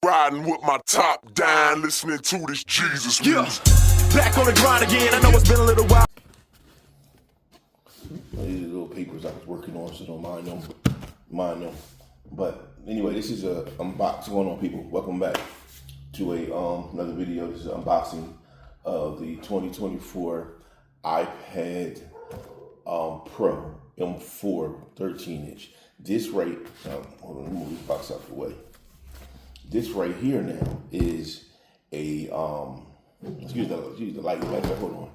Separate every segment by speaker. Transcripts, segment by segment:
Speaker 1: Riding with my top down, listening to this Jesus music.
Speaker 2: Back on the grind again. I know it's been a little while.
Speaker 3: These are little papers I was working on, so don't mind them. But anyway, this is a unboxing. What's going on, people? Welcome back to another video. This is an unboxing of the 2024 iPad Pro M4 13-inch. This right, hold on, let me move this box out of the way. This right here now is a excuse the light. Hold on.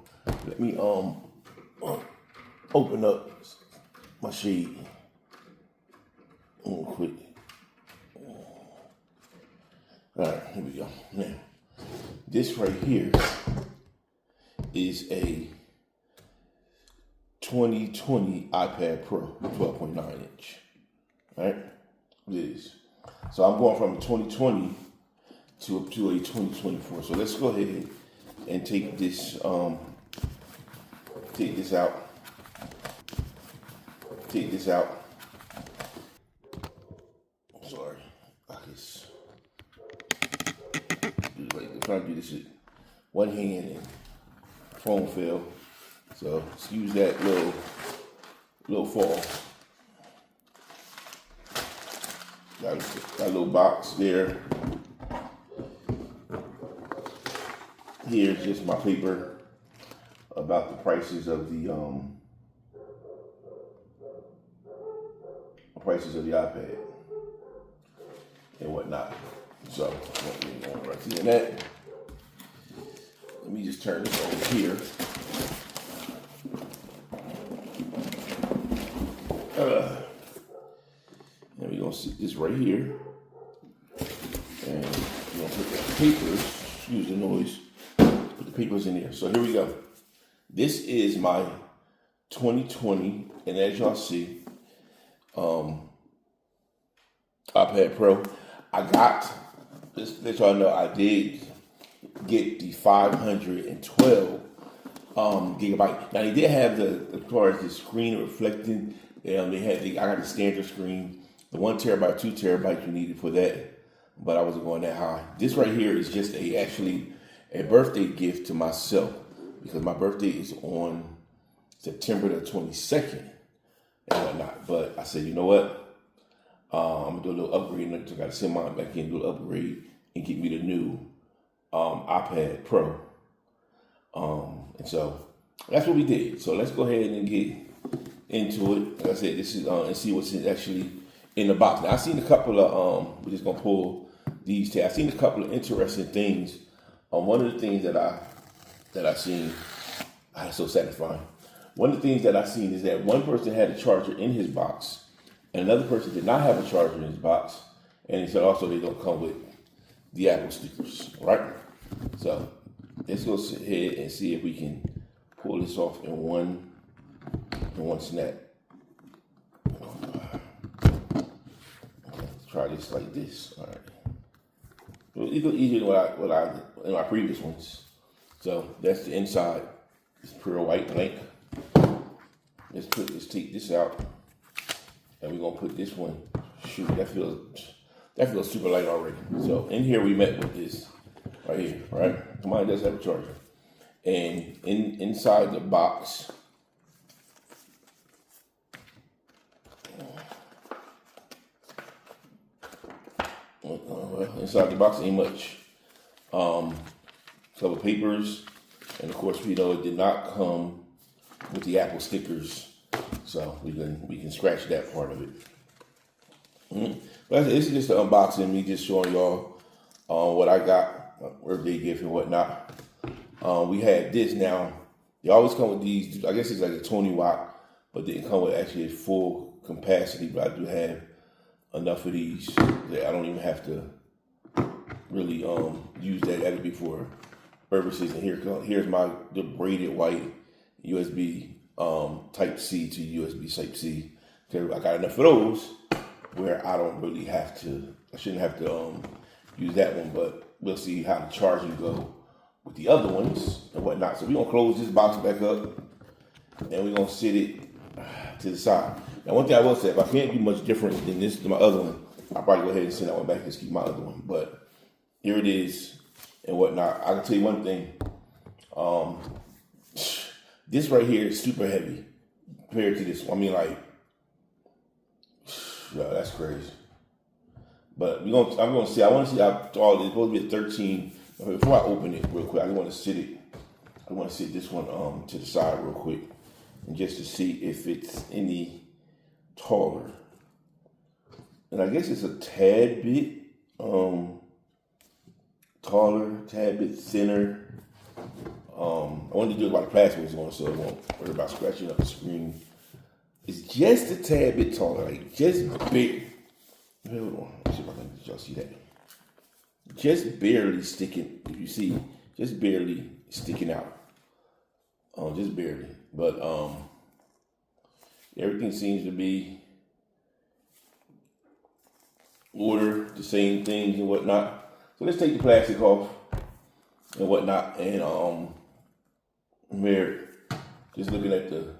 Speaker 3: Let me open up my shade real quick. All right, here we go. Now, this right here is a 2020 iPad Pro 12.9 inch. All right, it is. So I'm going from 2020 to a 2024. So let's go ahead and take this out. Take this out. Sorry, I guess. I'm trying to do this with one hand and phone fell. So excuse that little fall. Got a little box there. Here's just my paper about the prices of the iPad and whatnot. So right to that. Let me just turn this over here. And we're gonna sit this right here, and we're gonna put the papers. Excuse the noise. Put the papers in there. So here we go. This is my 2020, and as y'all see, iPad Pro. I got, just let y'all know, I did get the 512 gigabyte. Now they did have as far as the screen reflecting. I got the standard screen, the 1 terabyte, 2 terabyte you needed for that, but I wasn't going that high. This right here is just actually a birthday gift to myself, because my birthday is on September the 22nd and whatnot. But I said, you know what? I'm gonna do a little upgrade. I got to send mine back in, do an upgrade, and get me the new iPad Pro. And so that's what we did. So let's go ahead and get into it. Like I said, this is and see what's actually in the box. Now I've seen a couple of we're just gonna pull these. I've seen a couple of interesting things. One of the things that I seen, so satisfying. One of the things that I seen is that one person had a charger in his box, and another person did not have a charger in his box, and he said also they don't come with the Apple stickers, right? So let's go ahead and see if we can pull this off in one snap. Let's try this like this. All right. It's a little easier than what I in my previous ones. So that's the inside. It's pure white blank. Let's take this out, and we're gonna put this one. Shoot, that feels super light already. So in here we met with this right here, right? Mine does have a charger, and inside the box. Inside the box ain't much. Couple papers, and of course we know it did not come with the Apple stickers, so we can scratch that part of it. But this is just an unboxing, me just showing y'all what I got, birthday gift and whatnot. We had this now. They always come with these. I guess it's like a 20 watt, but they didn't come with actually a full capacity. But I do have enough of these that I don't even have to really use that. That'll be for purposes. And here's the braided white USB Type C to USB Type C. I got enough of those where I don't really have to. I shouldn't have to use that one, but we'll see how the charging go with the other ones and whatnot. So we're gonna close this box back up, and we're gonna sit it to the side. Now, one thing I will say, if I can't do much different than my other one, I'll probably go ahead and send that one back and just keep my other one. But here it is and whatnot. I can tell you one thing. This right here is super heavy compared to this one. I mean, like, yo, that's crazy. But I'm gonna see. I want to see how tall it is. It's supposed to be a 13. Before I open it real quick, I want to sit it. I want to sit this one to the side real quick, and just to see if it's any taller. And I guess it's a tad bit taller, tad bit thinner. I wanted to do it by the plastic one, so I won't worry about scratching up the screen. It's just a tad bit taller, like just big. Hold on, let's see if I can let y'all see that. Just barely sticking. If you see, just barely sticking out. Just barely. But everything seems to be order, the same things and whatnot. So let's take the plastic off and whatnot, and I'm here just looking at the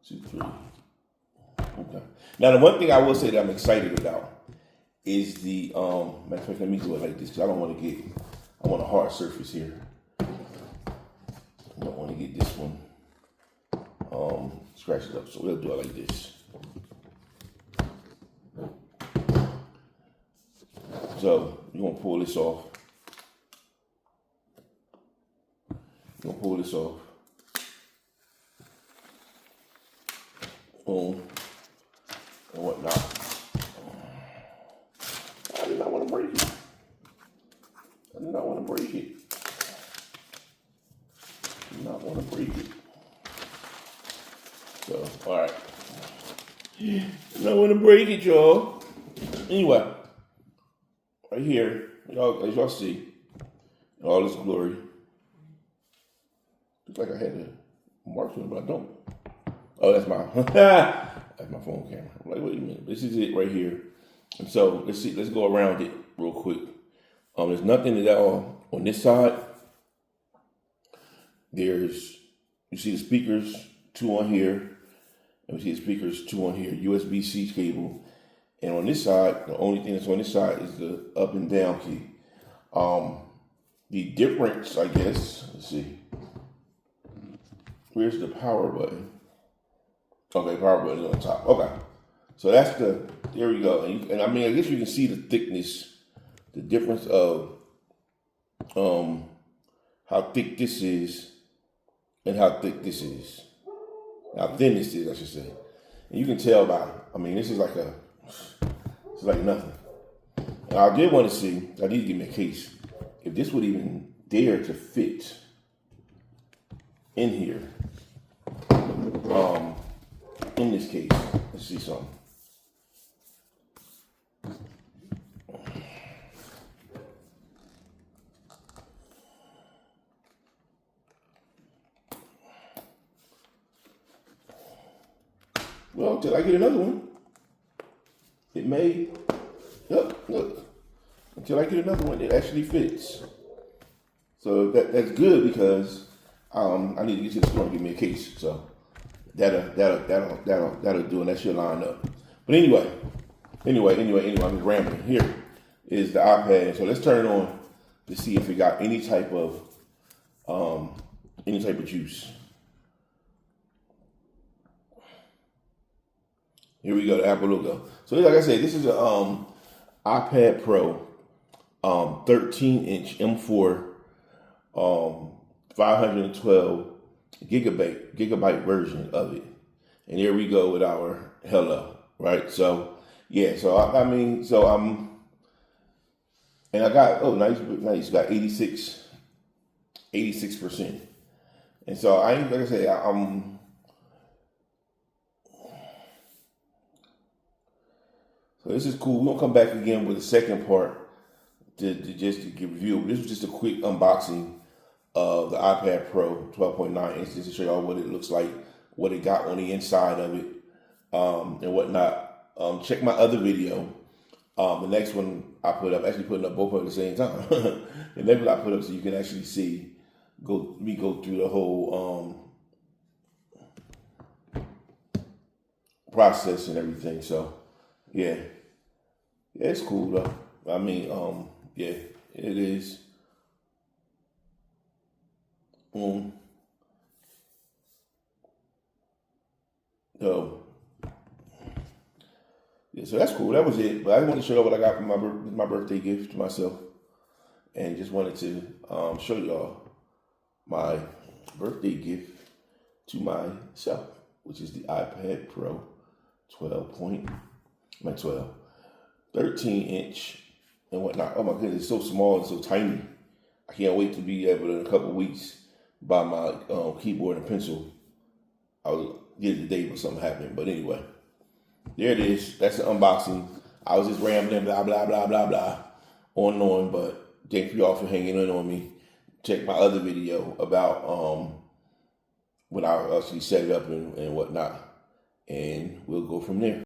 Speaker 3: 2, 3. Okay. Now the one thing I will say that I'm excited about is the matter of fact, let me do it like this because I want a hard surface here. I don't want to get this one scratched up, so we'll do it like this. So you're gonna pull this off. You're gonna pull this off. Boom. And whatnot. I did not want to break it. I did not want to break it. I did not want to break it. So, all right. I don't want to break it, y'all. Anyway, right here, y'all, as y'all see, in all this glory. Looks like I had a marksman, but I don't. Oh, that's my that's my phone camera. I'm like, wait a minute, this is it right here. And so let's go around it real quick. There's nothing at all on this side. You see the speakers, 2 on here, and we see the speakers, 2 on here, USB-C cable. And on this side, the only thing that's on this side is the up and down key. The difference, I guess, let's see. Where's the power button? Okay, power button is on top. Okay. So that's there we go. And I mean, I guess you can see the thickness, the difference of how thick this is and how thick this is. How thin this is, I should say. And you can tell by, I mean, this is like nothing. And I did want to see, I need to give me a case, if this would even dare to fit in here. In this case, let's see something. Well, until I get another one, it may, look, until I get another one, it actually fits. So that's good because I need to get to the store and give me a case. So that'll do, and that should line up. But anyway, I'm just rambling. Here is the iPad. So let's turn it on to see if it got any type of juice. Here we go, the Apple logo. So like I said, this is a iPad Pro, 13-inch M4, 512 gigabyte version of it. And here we go with our hello, right? So yeah, so I got nice, got 86%. And so like I say, so this is cool. We're gonna come back again with the second part to give a review. This was just a quick unboxing of the iPad Pro 12.9 inch, just to show y'all what it looks like, what it got on the inside of it, and whatnot. Check my other video. The next one I put up, actually putting up both of them at the same time. The next one I put up so you can actually see, go through the whole process and everything. So yeah, it's cool though. I mean, yeah, it is. So, yeah, so that's cool. That was it. But I just wanted to show you what I got for my birthday gift to myself, and just wanted to show y'all my birthday gift to myself, which is the iPad Pro 13-inch and whatnot. Oh my goodness, it's so small and so tiny. I can't wait to be able to, in a couple of weeks, buy my keyboard and pencil. I was get it today, but something happened. But anyway, there it is. That's the unboxing. I was just rambling, blah, blah, blah, blah, blah, on and on. But thank you all for hanging in on me. Check my other video about when I actually set it up and whatnot. And we'll go from there.